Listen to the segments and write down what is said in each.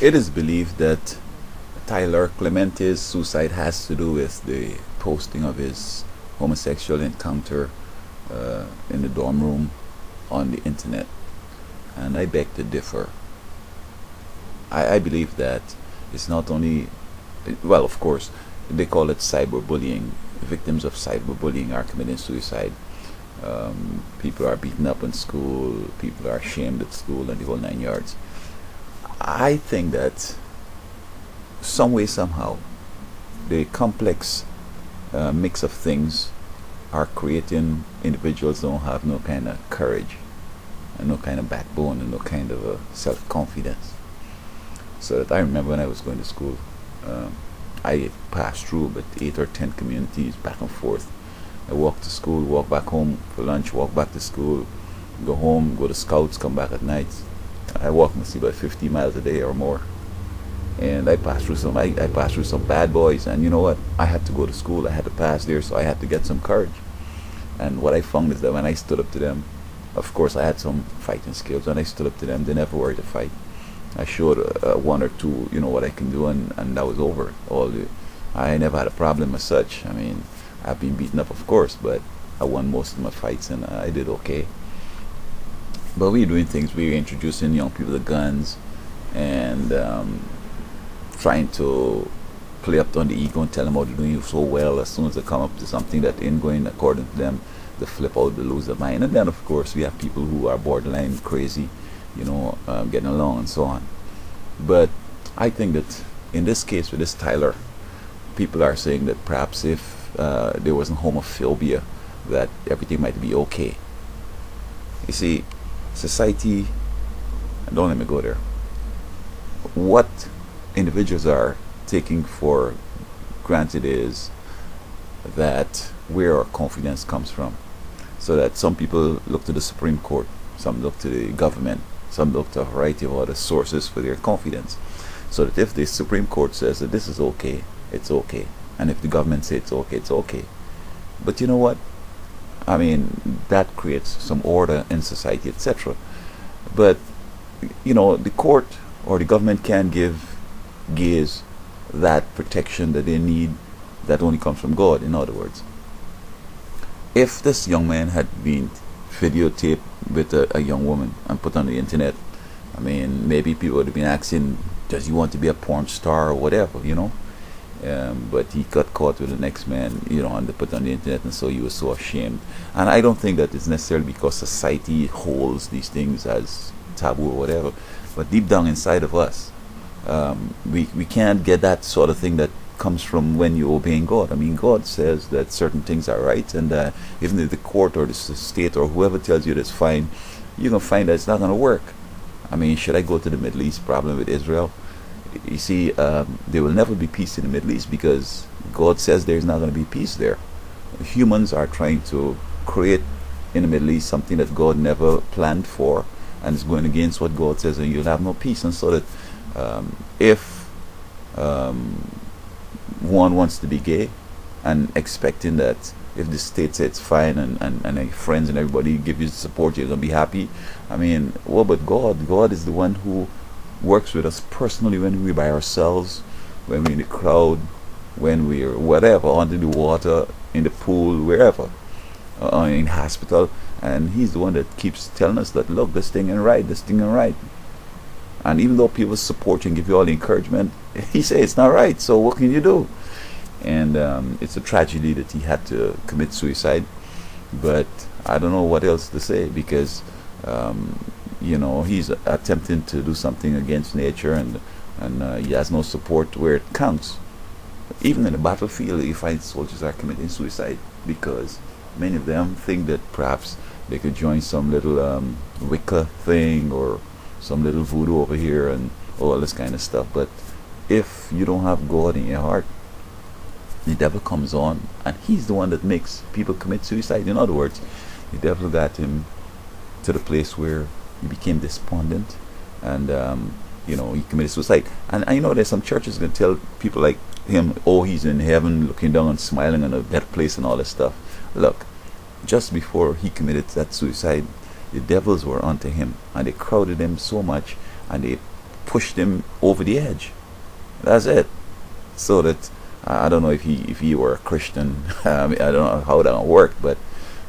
It is believed that Tyler Clemente's suicide has to do with the posting of his homosexual encounter in the dorm room on the internet, and I beg to differ. I believe that it's not only, well, of course, they call it cyberbullying. Victims of cyberbullying are committing suicide. People are beaten up in school, people are shamed at school, and the whole 9 yards. I think that some way, somehow, the complex mix of things are creating individuals who don't have no kind of courage and no kind of backbone and no kind of self-confidence. So that I remember when I was going to school, I passed through about 8 or 10 communities back and forth. I walked to school, walk back home for lunch, walk back to school, go home, go to scouts, come back at night. I walked mostly about 50 miles a day or more. And I passed through some bad boys, and you know what? I had to go to school. I had to pass there, so I had to get some courage. And what I found is that when I stood up to them, of course I had some fighting skills. When I stood up to them, they never worried to fight. I showed one or two, what I can do, and that was over. I never had a problem as such. I mean, I've been beaten up, of course, but I won most of my fights, and I did okay. But we're doing things. We're introducing young people to guns, and trying to play up on the ego and tell them how they're doing so well. As soon as they come up to something that ain't going according to them, they flip out, they lose their mind. And then, of course, we have people who are borderline crazy, getting along and so on. But I think that in this case with this Tyler, people are saying that perhaps if there wasn't homophobia, that everything might be okay. You see, society, don't let me go there. What individuals are taking for granted is that where our confidence comes from. So that some people look to the Supreme Court, some look to the government, some look to a variety of other sources for their confidence. So that if the Supreme Court says that this is okay, it's okay. And if the government says it's okay, it's okay. But you know what? I mean, that creates some order in society, etc. But, the court or the government can give gays that protection that they need that only comes from God, in other words. If this young man had been videotaped with a young woman and put on the internet, I mean, maybe people would have been asking, does he want to be a porn star or whatever, but he got caught with the next man, and they put on the internet, and so he was so ashamed. And I don't think that it's necessarily because society holds these things as taboo or whatever, but deep down inside of us, we can't get that sort of thing that comes from when you're obeying God. I mean, God says that certain things are right, and even if the court or the state or whoever tells you that's fine, you're going to find that it's not going to work. I mean, should I go to the Middle East problem with Israel? You see, there will never be peace in the Middle East because God says there's not going to be peace there. Humans are trying to create in the Middle East something that God never planned for, and it's going against what God says, and you'll have no peace. And so that if one wants to be gay and expecting that if the state says it's fine and your friends and everybody give you support, you're going to be happy. I mean, but God is the one who works with us personally when we're by ourselves, when we're in the crowd, when we're whatever, under the water, in the pool, wherever, in hospital. And he's the one that keeps telling us that, look, this thing ain't right, this thing ain't right. And even though people support you and give you all the encouragement, he says it's not right, so what can you do? And it's a tragedy that he had to commit suicide. But I don't know what else to say, because he's attempting to do something against nature, and he has no support where it counts. Even in the battlefield, you find soldiers are committing suicide because many of them think that perhaps they could join some little Wicca thing or some little voodoo over here and all this kind of stuff. But if you don't have God in your heart, the devil comes on, and he's the one that makes people commit suicide. In other words, the devil got him to the place where he became despondent, and he committed suicide. And I know there's some churches going to tell people like him, oh, he's in heaven looking down and smiling on a better place and all this stuff. Look, just before he committed that suicide, the devils were onto him, and they crowded him so much, and they pushed him over the edge. That's it. So that I don't know if he were a Christian. I mean, I don't know how that worked, but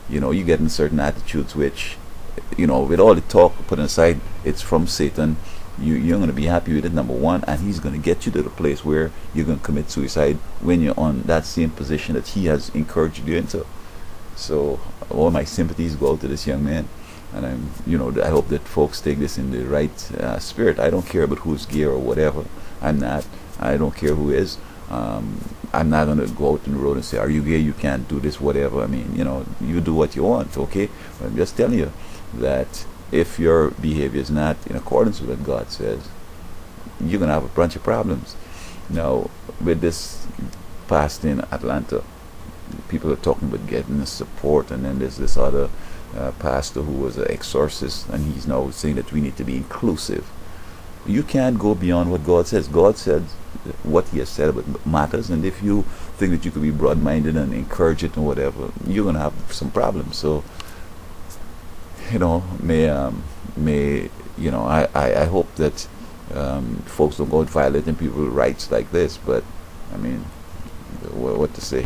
you get in certain attitudes which, with all the talk put aside, it's from Satan. You're going to be happy with it, number one, and he's going to get you to the place where you're going to commit suicide when you're on that same position that he has encouraged you into. So all my sympathies go out to this young man, and I hope that folks take this in the right spirit. I don't care about who's gay or whatever. I'm not. I don't care who is. I'm not going to go out in the road and say, are you gay? You can't do this, whatever. I mean, you do what you want, okay? But I'm just telling you that if your behavior is not in accordance with what God says, you're going to have a bunch of problems. Now, with this past in Atlanta, people are talking about getting the support, and then there's this other pastor who was an exorcist, and he's now saying that we need to be inclusive. You can't go beyond what God says. God said what he has said about matters, and if you think that you could be broad-minded and encourage it and whatever, you're going to have some problems. So I hope that folks don't go violating people's rights like this, but I mean, what to say?